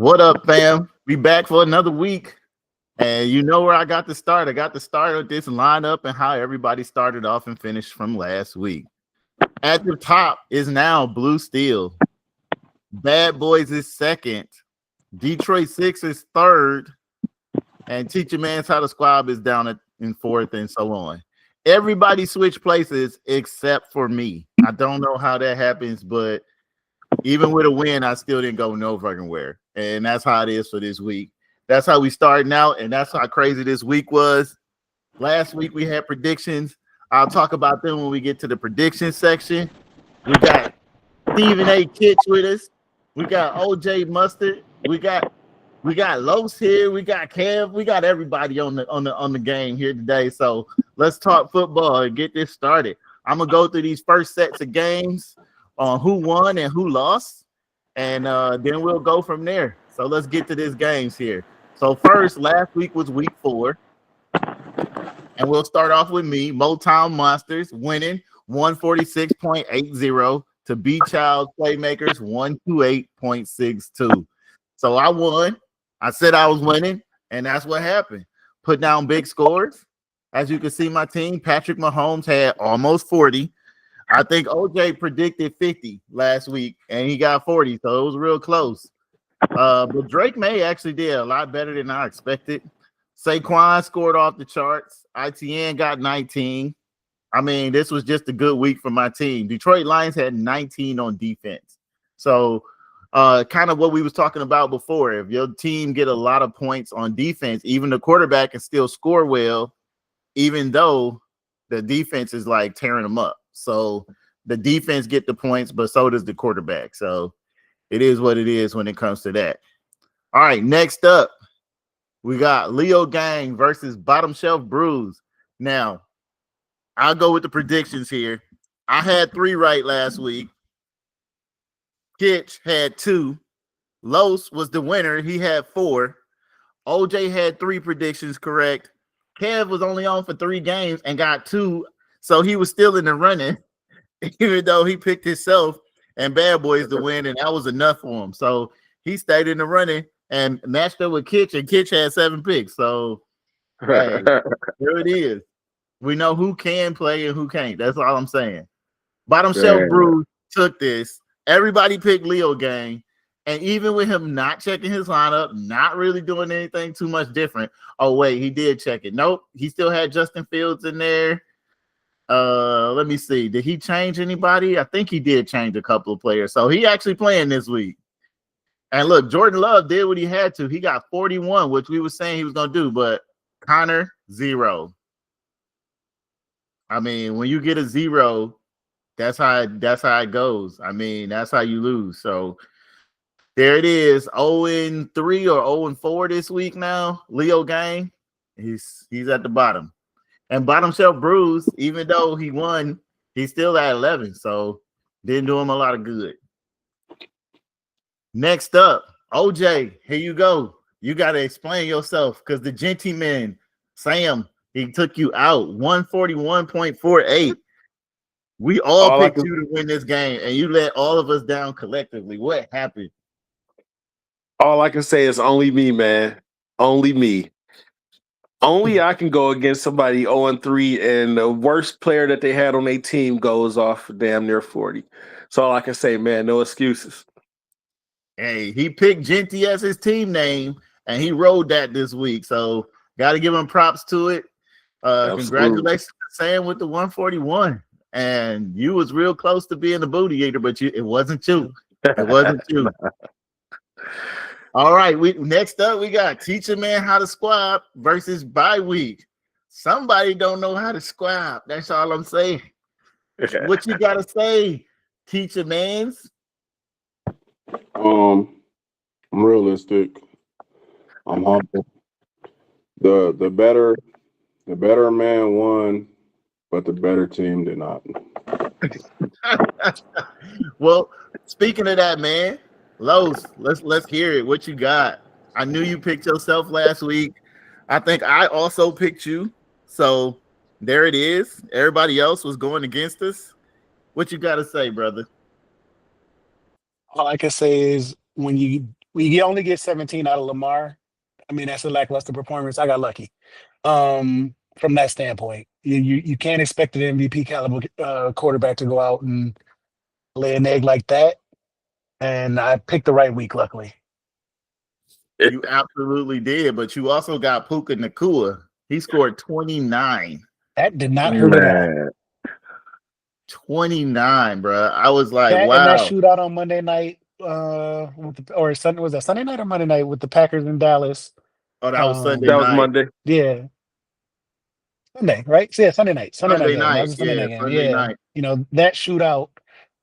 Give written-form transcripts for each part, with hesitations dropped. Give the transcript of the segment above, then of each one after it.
What up, fam? We back for another week. And you know where I got to start? I got to start with this lineup and how everybody started off and finished from last week. At the top is now Blue Steel. Bad Boys is second. Detroit Six is third. And Teacher Man's How to Squab is down in fourth and so on. Everybody switched places except for me. I don't know how that happens, but even with a win, I still didn't go no fucking where. And that's how it is for this week. That's how we starting out, and that's how crazy this week was. Last week we had predictions. I'll talk about them when we get to the prediction section. We got Stephen A. Kitch with us. We got OJ Mustard. We got Los here. We got Kev. We got everybody on the game here today. So let's talk football and get this started. I'm gonna go through these first sets of games on who won and who lost, and then we'll go from there. So let's get to these games here. So first, last week was week 4, and we'll start off with me, Motown Monsters, winning 146.80 to B Child Playmakers 128.62. So I won. I said I was winning, and that's what happened. Put down big scores. As you can see, my team, Patrick Mahomes had almost 40. I think OJ predicted 50 last week, and he got 40, so it was real close. But Drake May actually did a lot better than I expected. Saquon scored off the charts. ITN got 19. I mean, this was just a good week for my team. Detroit Lions had 19 on defense. So kind of what we was talking about before. If your team get a lot of points on defense, even the quarterback can still score well, even though the defense is like tearing them up. So the defense get the points, but so does the quarterback. So it is what it is when it comes to that. All right, next up, we got Leo Gang versus Bottom Shelf Brews. Now, I'll go with the predictions here. I had 3 right last week. Kitch had 2. Los was the winner. He had 4. OJ had 3 predictions correct. Kev was only on for 3 games and got 2. So he was still in the running, even though he picked himself and Bad Boys to win, and that was enough for him. So he stayed in the running and matched up with Kitch, and Kitch had 7 picks. So hey, there it is. We know who can play and who can't. That's all I'm saying. Bottom Shelf Brew took this. Everybody picked Leo Gang. And even with him not checking his lineup, not really doing anything too much different. Oh, wait, he did check it. Nope, he still had Justin Fields in there. Let me see. Did he change anybody? I think he did change a couple of players. So he actually playing this week. And look, Jordan Love did what he had to. He got 41, which we were saying he was going to do, but Connor, 0. I mean, when you get a 0, that's how it goes. I mean, that's how you lose. So there it is. 0-3 or 0-4 this week now. Leo Gang, he's at the bottom. And Bottom Shelf Brews, even though he won, he's still at 11. So didn't do him a lot of good. Next up, OJ, here you go. You got to explain yourself because the gentleman, Sam, he took you out 141.48. We all picked you to win this game, and you let all of us down collectively. What happened? All I can say is only me, man. Only me. Only I can go against somebody 0-3, and the worst player that they had on their team goes off for damn near 40. So all I can say, man, no excuses. Hey, he picked Genty as his team name, and he rode that this week. So got to give him props to it. Congratulations to Sam with the 141. And you was real close to being the booty eater, but it wasn't you. It wasn't you. All right, next up we got Teacher Man How to Squab versus Bye Week. Somebody don't know how to squab. That's all I'm saying. What you gotta say, Teacher Mans? I'm realistic. I'm humble. The better man won, but the better team did not. Well, speaking of that, man, Los, let's hear it. What you got? I knew you picked yourself last week. I think I also picked you. So there it is. Everybody else was going against us. What you got to say, brother? All I can say is when you We only get 17 out of Lamar. I mean, that's a lackluster performance. I got lucky. From that standpoint, you can't expect an MVP caliber quarterback to go out and lay an egg like that. And I picked the right week, luckily. You absolutely did, but you also got Puka Nacua. He scored 29. That did not hurt at all. Man. 29, bro. I was like, And wow. that shootout on Monday night, or Sunday, was that Sunday night or Monday night with the Packers in Dallas? Oh, that was Sunday That was night. Monday. Yeah. Sunday, right? So, yeah, Sunday night. Sunday Sunday night. That night. was a Sunday night game. Sunday Yeah. night. You know, that shootout,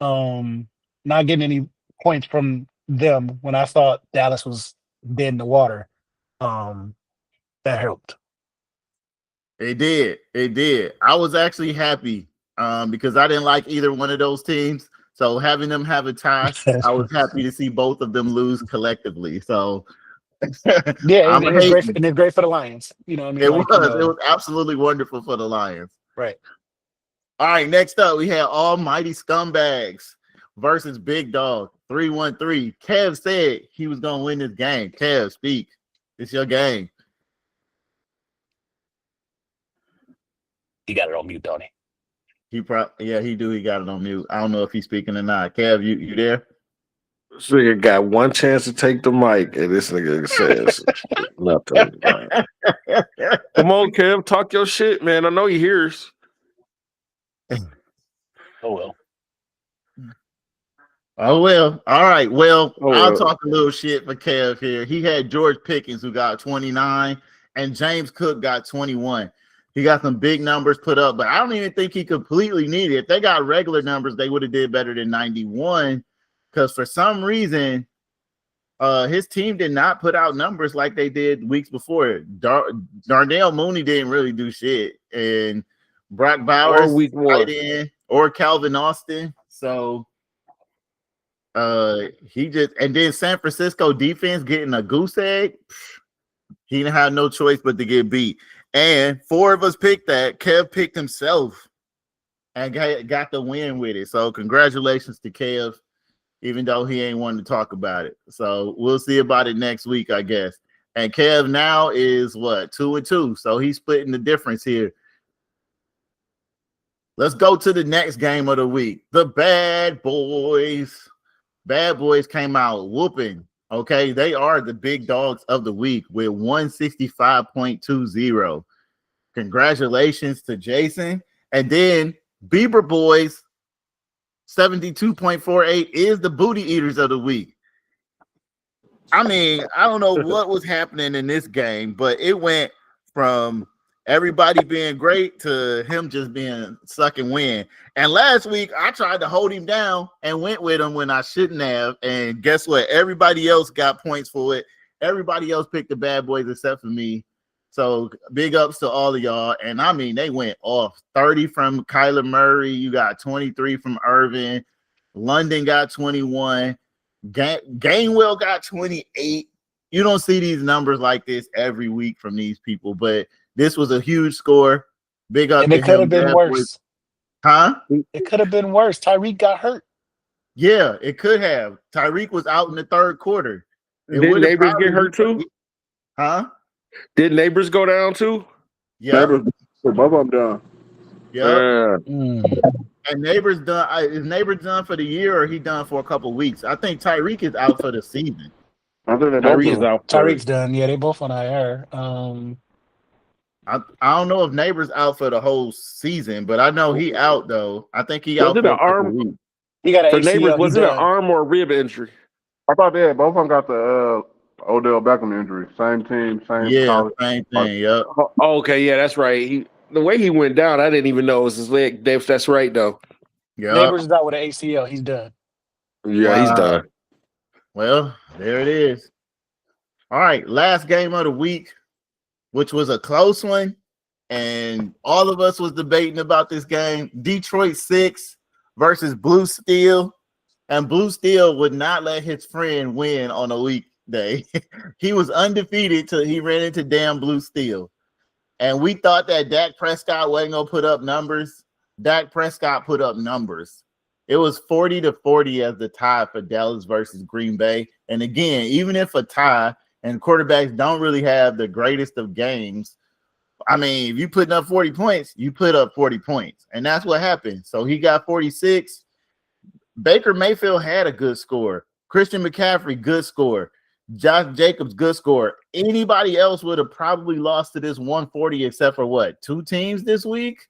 not getting any points from them when I thought Dallas was dead in the water. That helped. It did. It did. I was actually happy because I didn't like either one of those teams. So having them have a tie, I was happy to see both of them lose collectively. So Yeah, I'm and it's great, hating. and it's great for the Lions. You know what I mean? It Like, was. It was absolutely wonderful for the Lions. right. All right, next up, we had Almighty Scumbags versus Big Dog 313. Kev said he was going to win this game. Kev, speak. It's your game. He got it on mute, don't he? He do. He got it on mute. I don't know if he's speaking or not. Kev, you there? This nigga got one chance to take the mic, and this nigga says nothing. Come on, Kev, talk your shit, man. I know he hears. Oh, well. Oh, well. All right. Well, Oh, I'll well. talk a little shit for Kev here. He had George Pickens, who got 29, and James Cook got 21. He got some big numbers put up, but I don't even think he completely needed it. If they got regular numbers, they would have did better than 91, because for some reason, his team did not put out numbers like they did weeks before. Darnell Mooney didn't really do shit, and Brock Bowers Or week one. tight end, or Calvin Austin. So he just, and then San Francisco defense getting a goose egg. He didn't have no choice but to get beat. And four of us picked that. Kev picked himself and got the win with it. So congratulations to Kev, even though he ain't wanting to talk about it. So we'll see about it next week, I guess. And Kev now is what, 2-2. So he's splitting the difference here. Let's go to the next game of the week. The Bad Boys. Bad Boys came out whooping. Okay, they are the big dogs of the week with 165.20. Congratulations to Jason. And then Bieber Boys 72.48 is the booty eaters of the week. I mean, I don't know what was happening in this game, but it went from everybody being great to him just being suck and win. And last week, I tried to hold him down and went with him when I shouldn't have. And guess what? Everybody else got points for it. Everybody else picked the Bad Boys except for me. So big ups to all of y'all. And I mean, they went off. 30 from Kyler Murray. You got 23 from Irvin. London got 21. Gainwell got 28. You don't see these numbers like this every week from these people, but this was a huge score. Big up. And it could have been worse. Huh? It could have been worse. Tyreek got hurt. Yeah, it could have. Tyreek was out in the third quarter. Did Neighbors get hurt too? Huh? Did Neighbors go down too? Yeah. Both of them done. Yeah. Mm. And Neighbors done. Is Neighbors done for the year, or he done for a couple weeks? I think Tyreek is out for the season. I think they both Tyreek's done. out. Tyreek's done. Yeah, they both on IR. I don't know if Neighbors out for the whole season, but I know he out though. I think he Was out it for an a couple arm? weeks. He got an For ACL. Neighbors, He was it an done. arm or a rib injury? I thought they had both of them got the Odell Beckham injury. Same team, same Yeah, college. same thing. Yep. Oh, okay, yeah, that's right. The way he went down, I didn't even know it was his leg. That's right, though. Yep. Neighbors is out with an ACL. He's done. Yeah, he's Wow. done. Well, there it is. All right, last game of the week, which was a close one, and all of us was debating about this game. Detroit 6 versus Blue Steel, and Blue Steel would not let his friend win on a weekday. He was undefeated till he ran into damn Blue Steel, and we thought that Dak Prescott wasn't gonna put up numbers. Dak Prescott put up numbers. It was 40-40 as the tie for Dallas versus Green Bay. And again, even if a tie and quarterbacks don't really have the greatest of games, I mean, if you putting up 40 points, you put up 40 points. And that's what happened. So he got 46. Baker Mayfield had a good score. Christian McCaffrey, good score. Josh Jacobs, good score. Anybody else would have probably lost to this 140 except for what? 2 teams this week?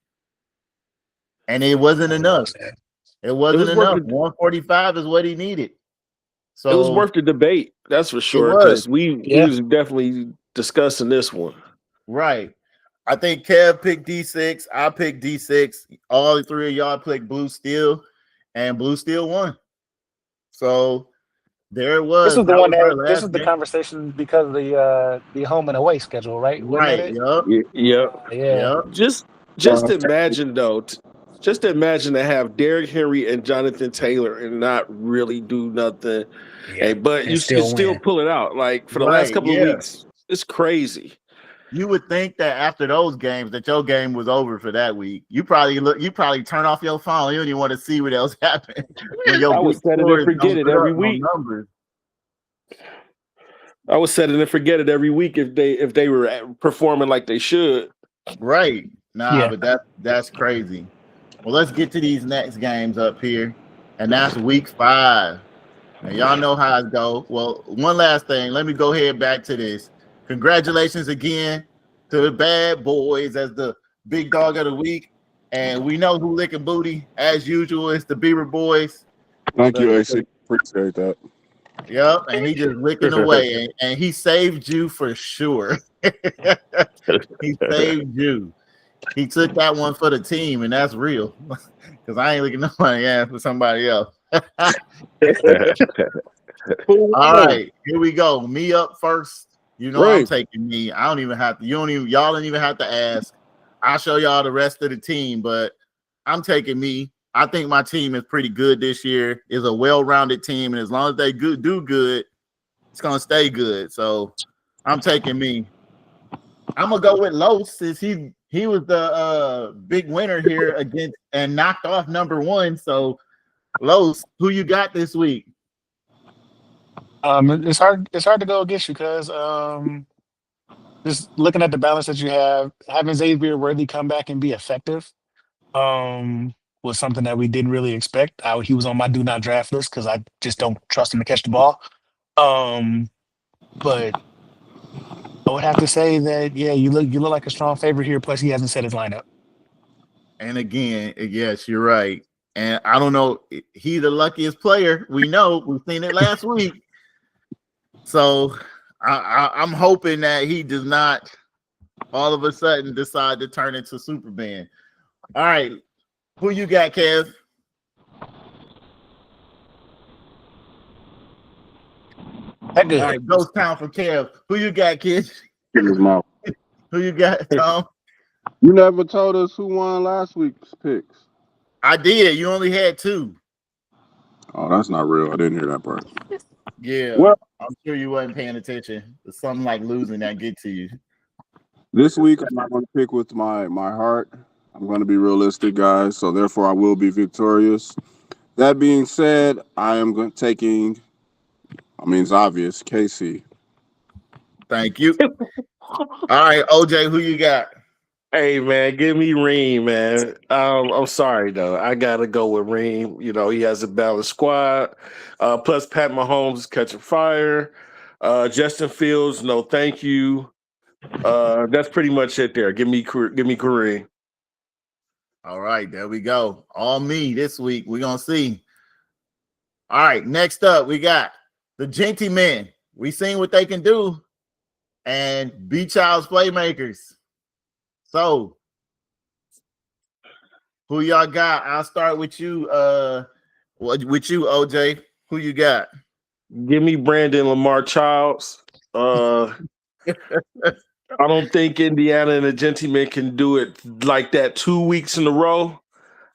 And it wasn't enough. It wasn't enough. 145 is what he needed. So it was worth the debate, that's for sure. Because we was definitely discussing this one. Right. I think Kev picked D6. I picked D6. All 3 of y'all picked Blue Steel, and Blue Steel won. So there it was. This is the one that this is the conversation because of the home and away schedule, right? Right. Yep. Yeah. Just imagine though. Just imagine to have Derrick Henry and Jonathan Taylor and not really do nothing, but you still pull it out. Like for the last couple of weeks, it's crazy. You would think that after those games that your game was over for that week. You probably turn off your phone. You don't even want to see what else happened. I would set it and forget it every week. I would set it and forget it every week if they were performing like they should. Right. But that's crazy. Well, let's get to these next games up here, and that's week 5. And y'all know how it go. Well, one last thing. Let me go ahead back to this. Congratulations again to the Bad Boys as the big dog of the week. And we know who licking booty, as usual. It's the Beaver Boys. Thank you, AC. Appreciate that. Yep, and he just licking away. And he saved you for sure. He saved you. He took that one for the team, and that's real. Because I ain't looking nobody ass for somebody else. All right, here we go. Me up first. You know I'm taking me. I don't even have to. Y'all don't even have to ask. I'll show y'all the rest of the team, but I'm taking me. I think my team is pretty good this year. It's a well-rounded team, and as long as they do good, it's gonna stay good. So I'm taking me. I'm gonna go with Los since he was the big winner here against and knocked off number 1. So Los, who you got this week? It's hard to go against you because just looking at the balance that you have, having Xavier Worthy come back and be effective was something that we didn't really expect. He was on my do not draft list because I just don't trust him to catch the ball. But I would have to say that you look like a strong favorite here. Plus, he hasn't set his lineup. And again, yes, you're right. And I don't know, he's the luckiest player. We know we've seen it last week. So I'm hoping that he does not all of a sudden decide to turn into Superman. All right, who you got, Kev? That good. All right, ghost town for Kev. Who you got, kid? In his mouth. Who you got, Tom? You never told us who won last week's picks. I did. You only had 2. Oh, that's not real. I didn't hear that part. Yeah. Well, I'm sure you wasn't paying attention. It's something like losing that get to you. this week I'm not going to pick with my heart. I'm going to be realistic, guys. So therefore, I will be victorious. That being said, I am taking. I mean, it's obvious. KC. Thank you. All right, OJ, who you got? Hey man, give me Reem, man. I'm sorry though. I gotta go with Reem. You know, he has a balanced squad. Plus Pat Mahomes is catching fire. Justin Fields, no thank you. That's pretty much it there. Give me Kareem. All right, there we go. All me this week. We're gonna see. All right, next up, we got the Genty Men. We seen what they can do, and B Child's Playmakers. So, who y'all got? I'll start with you. With you, OJ. Who you got? Give me Brandon Lamar Childs. I don't think Indiana and the Gentlemen can do it like that 2 weeks in a row.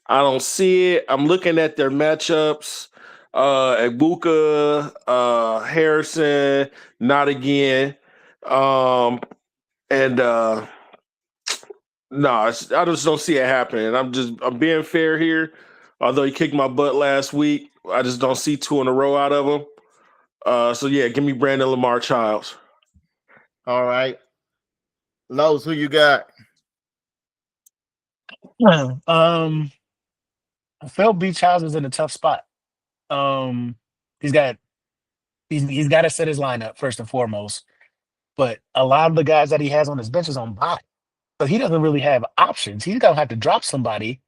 I don't see it. I'm looking at their matchups. Egbuka, Harrison, not again. No, I just don't see it happening. I'm being fair here. Although he kicked my butt last week, I just don't see 2 in a row out of him. So yeah, give me Brandon Lamar Childs. All right. Lowe's, who you got? I felt Beach House is in a tough spot. He's got to set his lineup first and foremost. But a lot of the guys that he has on his bench is on bye. So he doesn't really have options. He's gonna have to drop somebody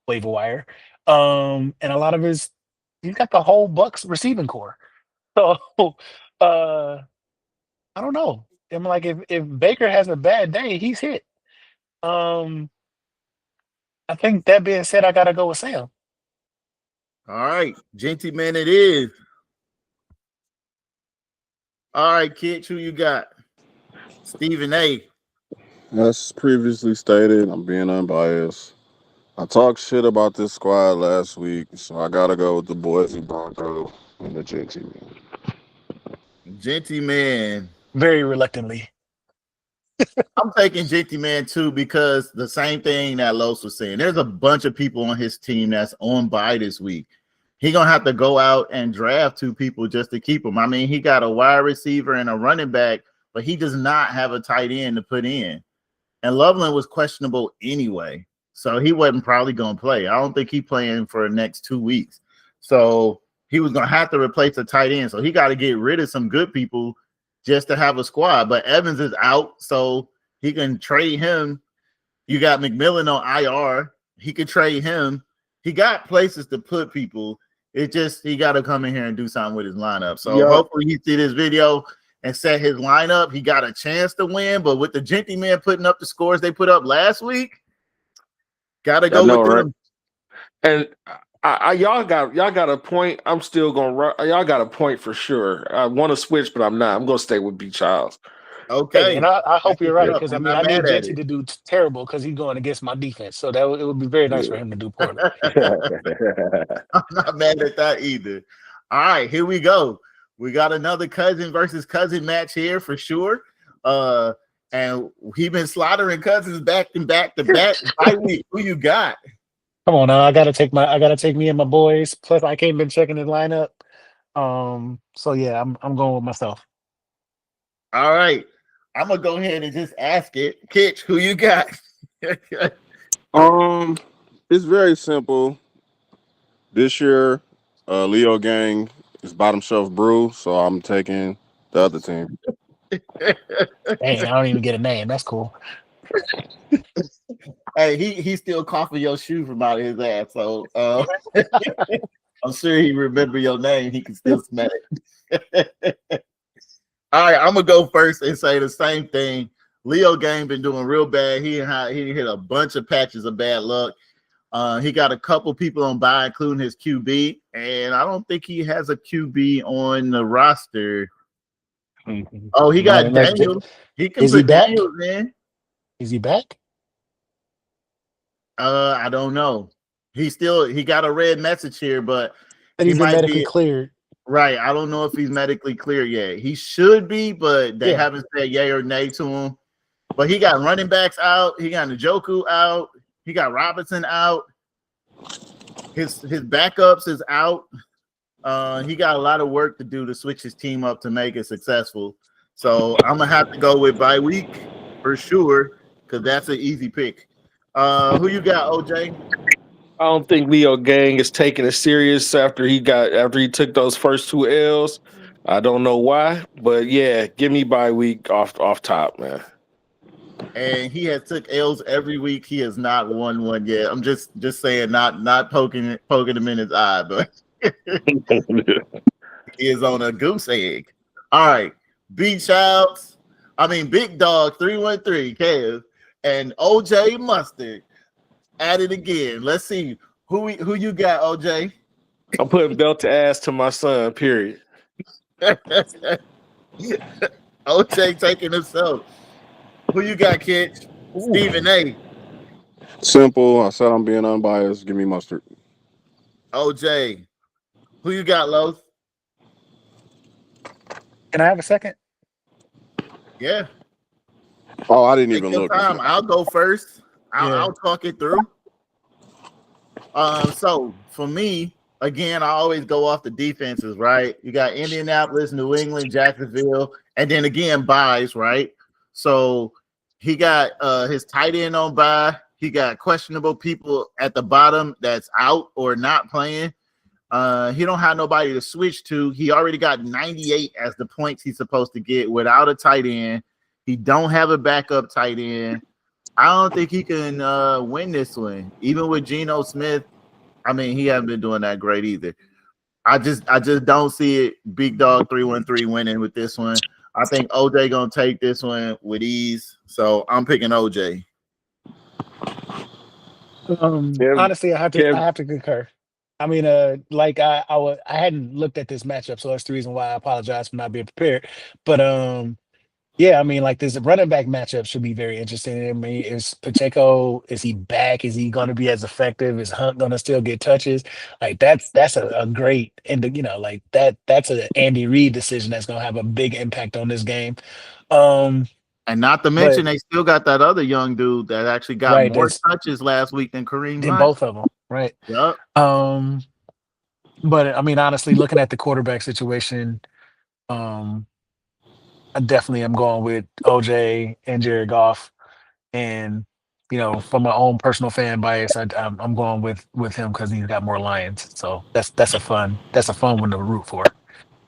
waiver wire. And a lot of he's got the whole Bucks receiving core. So I don't know. I'm like, if Baker has a bad day, he's hit. I think that being said, I gotta go with Sam. All right, Genty man, it is. All right, kids, who you got? Stephen A. As previously stated, I'm being unbiased. I talked shit about this squad last week, so I gotta go with the Boise Bronco and the Genty man. Genty man. Very reluctantly. I'm taking Genty man too because the same thing that Los was saying. There's a bunch of people on his team that's on bye this week. He's gonna have to go out and draft 2 people just to keep him. I mean, he got a wide receiver and a running back, but he does not have a tight end to put in. And Loveland was questionable anyway, so he wasn't probably gonna play. I don't think he's playing for the next 2 weeks. So he was gonna have to replace a tight end. So he got to get rid of some good people just to have a squad. But Evans is out, so he can trade him. You got McMillan on IR. He could trade him. He got places to put people. It just he got to come in here and do something with his lineup. So hopefully he see this video and set his lineup. He got a chance to win, but with the Genty man putting up the scores they put up last week, gotta go with them. And y'all got a point. I'm still gonna y'all got a point for sure. I want to switch, but I'm not. I'm gonna stay with B. Childs. Okay, and I hope you're right because I I'm mean not I need mad at Genty it. to do terrible because he's going against my defense. So it would be very nice for him to do poorly. I'm not mad at that either. All right, here we go. We got another cousin versus cousin match here for sure. And he been slaughtering cousins back to back. Bye week. Who you got? Come on now, I gotta take me and my boys. Plus, I can't been checking his lineup. So yeah, I'm going with myself. All right, I'm gonna go ahead and just ask it. Kitch, who you got? It's very simple. This year, Leo Gang is bottom shelf brew, so I'm taking the other team. Dang, I don't even get a name. That's cool. Hey, he's still coughing your shoe from out of his ass. So I'm sure he remember your name. He can still smell it. All right, I'm gonna go first and say the same thing. Leo Gang been doing real bad. He hit a bunch of patches of bad luck. He got a couple people on bye, including his QB, and I don't think he has a QB on the roster. Oh, he got Daniels. He can put Daniels in. Is he back? I don't know. He got a red message here, but And he's been medically cleared. Right. I don't know if he's medically cleared yet. He should be, but they haven't said yay or nay to him. But he got running backs out. He got Njoku out. He got Robinson out. His backups is out. He got a lot of work to do to switch his team up to make it successful. So I'm gonna have to go with bye week for sure, because that's an easy pick. Who you got, OJ? I don't think Leo Gang is taking it serious after he took those first 2 L's. I don't know why, but yeah, give me bye week off top, man. And he has took L's every week. He has not won one yet. I'm just saying, not poking him in his eye, but he is on a goose egg. All right, Big Dog 313 Kev and OJ Mustard at it again. Let's see who you got, OJ. I'm putting belt to ass to my son. Period. OJ taking himself. Who you got, kid? Stephen A. Simple. I said I'm being unbiased. Give me Mustard. OJ. Who you got, Los? Can I have a second? Yeah. Oh, I didn't Take even your look. time. I'll go first. I'll talk it through. So for me, again, I always go off the defenses, right? You got Indianapolis, New England, Jacksonville, and then again buys, right? So he got his tight end on bye. He got questionable people at the bottom that's out or not playing. He don't have nobody to switch to. He already got 98 as the points he's supposed to get without a tight end. He don't have a backup tight end. I don't think he can win this one. Even with Geno Smith, I mean, he hasn't been doing that great either. I just don't see it. Big Dog 313 winning with this one. I think OJ gonna take this one with ease. So I'm picking OJ. Honestly, I have to concur. I mean, I hadn't looked at this matchup, so that's the reason why I apologize for not being prepared. But yeah, I mean, like this running back matchup should be very interesting. I mean, is Pacheco, is he back? Is he going to be as effective? Is Hunt going to still get touches? Like that's a great, and like that's an Andy Reid decision that's going to have a big impact on this game. And not to mention, But- they still got that other young dude that actually got Right, more that's- touches last week than Kareem Then Hunt. both of them, right? Yep. But I mean, honestly, looking at the quarterback situation, I definitely am going with OJ and Jared Goff, and from my own personal fan bias, I'm going with him because he's got more Lions. So that's a fun one to root for.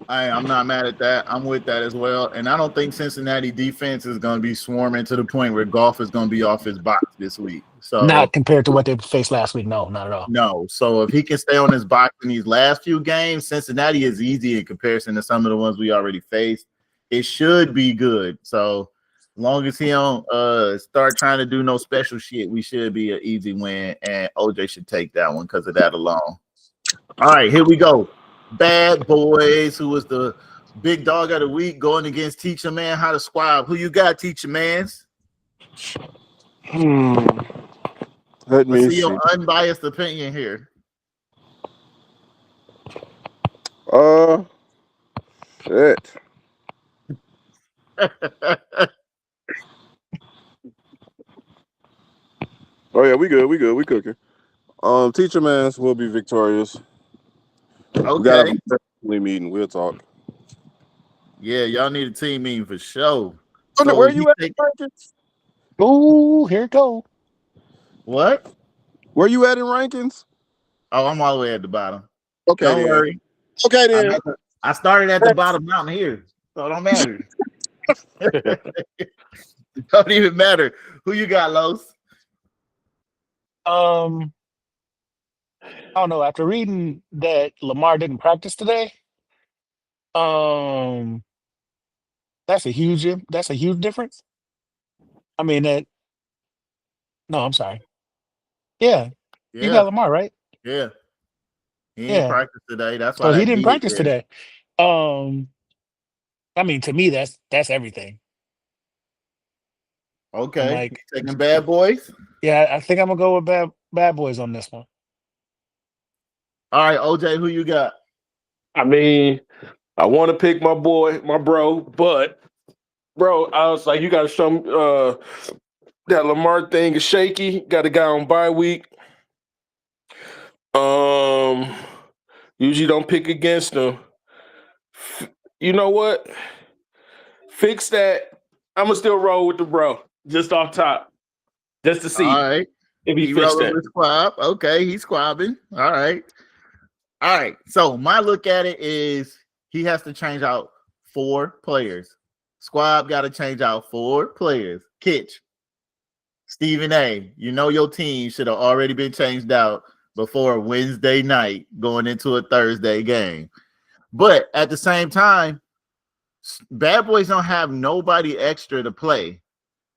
I'm not mad at that. I'm with that as well. And I don't think Cincinnati defense is going to be swarming to the point where Goff is going to be off his box this week. So Not compared to what they faced last week. No, not at all. no. So if he can stay on his box in these last few games, Cincinnati is easy in comparison to some of the ones we already faced. It should be good. So as long as he don't start trying to do no special shit, we should be an easy win. And OJ should take that one because of that alone. All right, here we go. Bad Boys, who was the big dog of the week, going against Teacher Man. How to squab? Who you got, Teacher Mans? Let me See see. your unbiased opinion here. Shit. Oh yeah, we good. We cooking. Teacher Mans will be victorious. We got Okay. a family meeting. We'll talk. Yeah, y'all need a team meeting for sure. Where So you he at take- in rankings? Ooh, here it go. What? Where you at in rankings? Oh, I'm all the way at the bottom. Okay, Don't then. worry. Okay, then. I started at the bottom mountain here, so it don't matter. It don't even matter. Who you got, Los? I don't know. After reading that Lamar didn't practice today, that's a huge difference. I mean that. No, I'm sorry. Yeah, you got Lamar right. Yeah. He Yeah. didn't practice today. That's why So he that didn't heat practice is there. today. I mean, to me, that's everything. Okay. Like- You taking Bad Boys? Yeah, I think I'm gonna go with bad boys on this one. All right, OJ, who you got? I mean, I want to pick my bro, but bro, I was like, you got to show me that Lamar thing is shaky. Got a guy on bye week. Usually don't pick against him. You know what? Fix that. I'm gonna still roll with the bro, just off top, just to see All right. if he He fixed rolling that. with squab. Okay, he's squabbing. All right. All right. So my look at it is he has to change out 4 players. Squab got to change out 4 players. Kitch, Stephen A. You know your team should have already been changed out before Wednesday night going into a Thursday game. But at the same time, Bad Boys don't have nobody extra to play.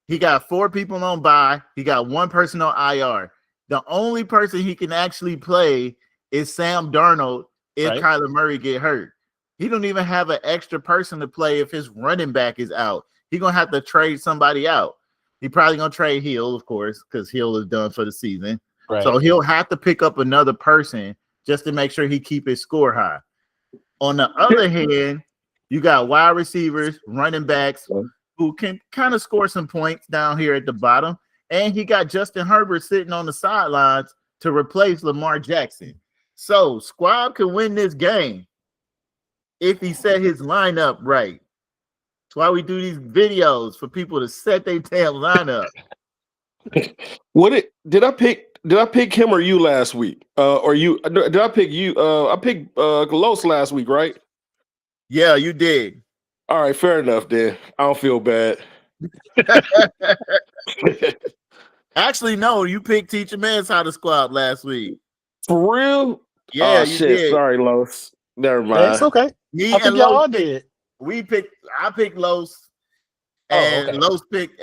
He got 4 people on bye. He got 1 person on IR. The only person he can actually play is Sam Darnold if Right. Kyler Murray get hurt. He don't even have an extra person to play if his running back is out. He gonna have to trade somebody out. He probably gonna trade Hill, of course, because Hill is done for the season. Right. So he'll have to pick up another person just to make sure he keep his score high. On the other hand, you got wide receivers, running backs who can kind of score some points down here at the bottom. And he got Justin Herbert sitting on the sidelines to replace Lamar Jackson. So Squab can win this game if he set his lineup right. That's why we do these videos for people to set their damn lineup. Did I pick him or you last week? Or you did I pick you? I picked Los last week, right? Yeah, you did. All right, fair enough then. I don't feel bad. Actually, no, you picked Teacher Man's How to Squab last week. For real? Yeah, Oh you shit. did. Sorry, Los. Never mind. That's okay. Me I think and y'all all Los did. I picked Los, and okay.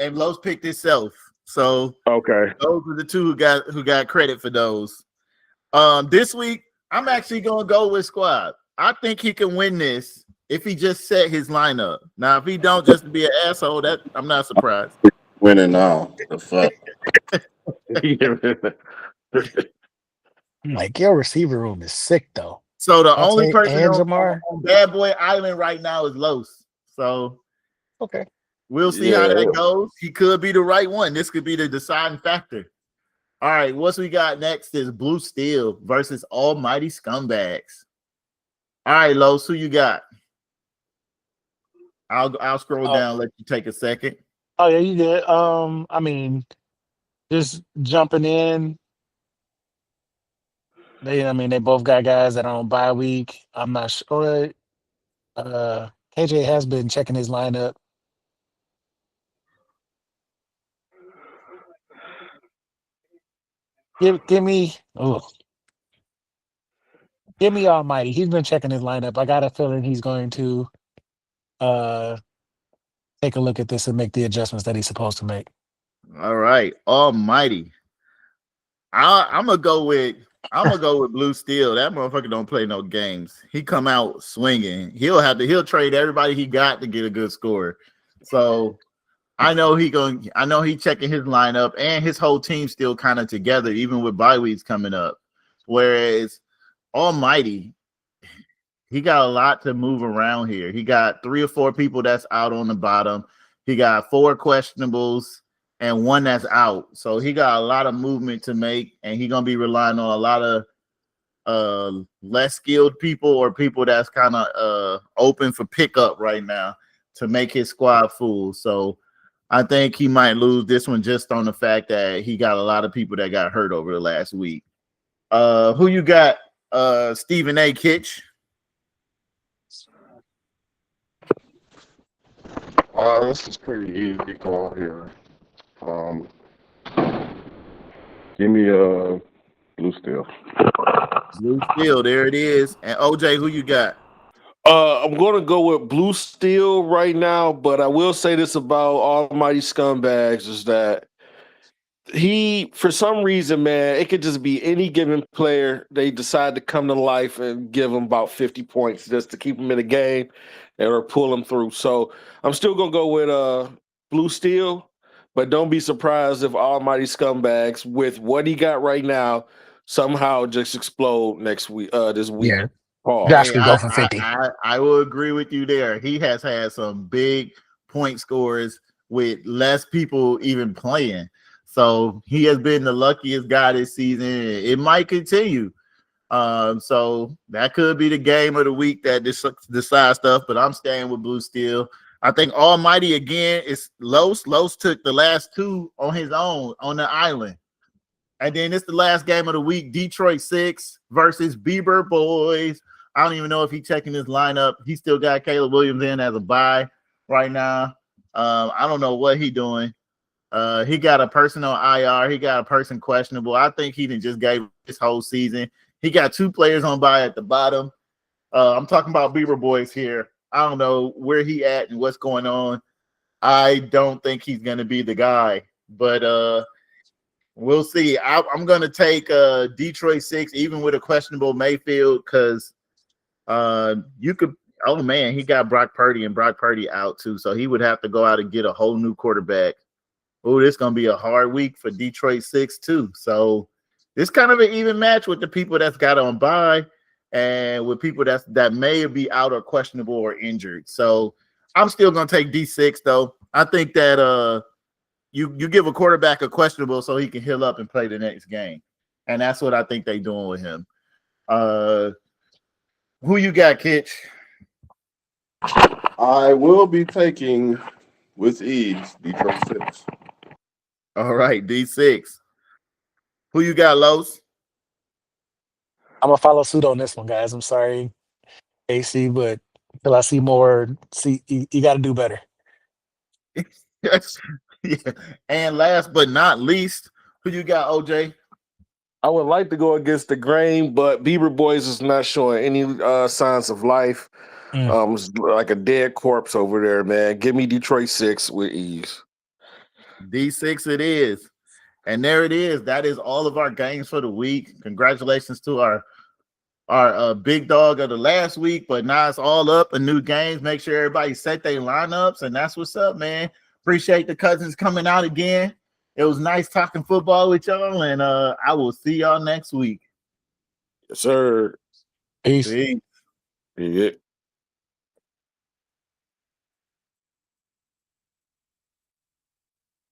Los picked himself. So Okay. those are the two who got credit for those. This week I'm actually gonna go with Squab. I think he can win this if he just set his lineup. Now, if he don't, just to be an asshole, that I'm not surprised. Winning now. The fuck. Like, your receiver room is sick, though. So the I'll only take person on Jamar. Bad Boy Island right now is Los. So Okay. we'll see how that goes. He could be the right one. This could be the deciding factor. All right, what we got next is Blue Steel versus Almighty Scumbags. All right, Los, who you got? I'll scroll down, let you take a second. Oh yeah, you did. I mean, just jumping in. They both got guys that are on bye week. I'm not sure. KJ has been checking his lineup. Give me Almighty. He's been checking his lineup. I got a feeling he's going to take a look at this and make the adjustments that he's supposed to make. All right, Almighty. I'm gonna go with Blue Steel. That motherfucker don't play no games. He come out swinging. He'll trade everybody he got to get a good score. So I know he checking his lineup, and his whole team still kind of together, even with bye weeks coming up. Whereas Almighty, he got a lot to move around here. He got 3 or 4 people that's out on the bottom. He got 4 questionables and 1 that's out. So he got a lot of movement to make, and he's gonna be relying on a lot of less skilled people or people that's kind of open for pickup right now to make his squad full. So I think he might lose this one just on the fact that he got a lot of people that got hurt over the last week. Who you got? Stephen A. Kitch. This is pretty easy call here. Give me a Blue Steel. Blue Steel, there it is. And OJ, who you got? I'm going to go with Blue Steel right now, but I will say this about Almighty Scumbags is that he, for some reason, man, it could just be any given player. They decide to come to life and give him about 50 points just to keep him in the game or pull him through. So I'm still going to go with Blue Steel, but don't be surprised if Almighty Scumbags, with what he got right now, somehow just explode this week. Yeah. Paul. Josh could go for 50. I will agree with you there. He has had some big point scores with less people even playing. So he has been the luckiest guy this season. It might continue. So that could be the game of the week that decides stuff, but I'm staying with Blue Steel. I think Almighty again is Los. Los took the last 2 on his own on the island. And then it's the last game of the week, Detroit 6 versus Bieber Boys. I don't even know if he's checking his lineup. He still got Caleb Williams in as a bye right now. I don't know what he's doing. He got a person on IR. He got a person questionable. I think he didn't just gave this whole season. He got 2 players on bye at the bottom. I'm talking about Bieber Boys here. I don't know where he at and what's going on. I don't think he's going to be the guy, but we'll see. I'm going to take Detroit 6, even with a questionable Mayfield, because you could. Oh man, he got Brock Purdy and Brock Purdy out too, so he would have to go out and get a whole new quarterback. Oh, this is going to be a hard week for Detroit 6 too. So this kind of an even match with the people that's got on bye and with people that may be out or questionable or injured. So I'm still going to take D6 though. I think that you give a quarterback a questionable so he can heal up and play the next game. and that's what I think they're doing with him. Who you got, Kitch? I will be taking with ease Detroit 6. All right, D6. Who you got, Los? I'm gonna follow suit on this one, guys. I'm sorry, AC, but until I see more, you got to do better. Yes. Yeah. And last but not least, who you got, OJ? I would like to go against the grain, but Beaver Boys is not showing any signs of life. It's like a dead corpse over there, man. Give me Detroit 6 with ease. D6 it is. And there it is. That is all of our games for the week. Congratulations to our big dog of the last week, but now it's all up and new games. Make sure everybody set their lineups, and that's what's up, man. Appreciate the cousins coming out again. It was nice talking football with y'all, and I will see y'all next week. Yes, sir. Peace. Peace. Yeah.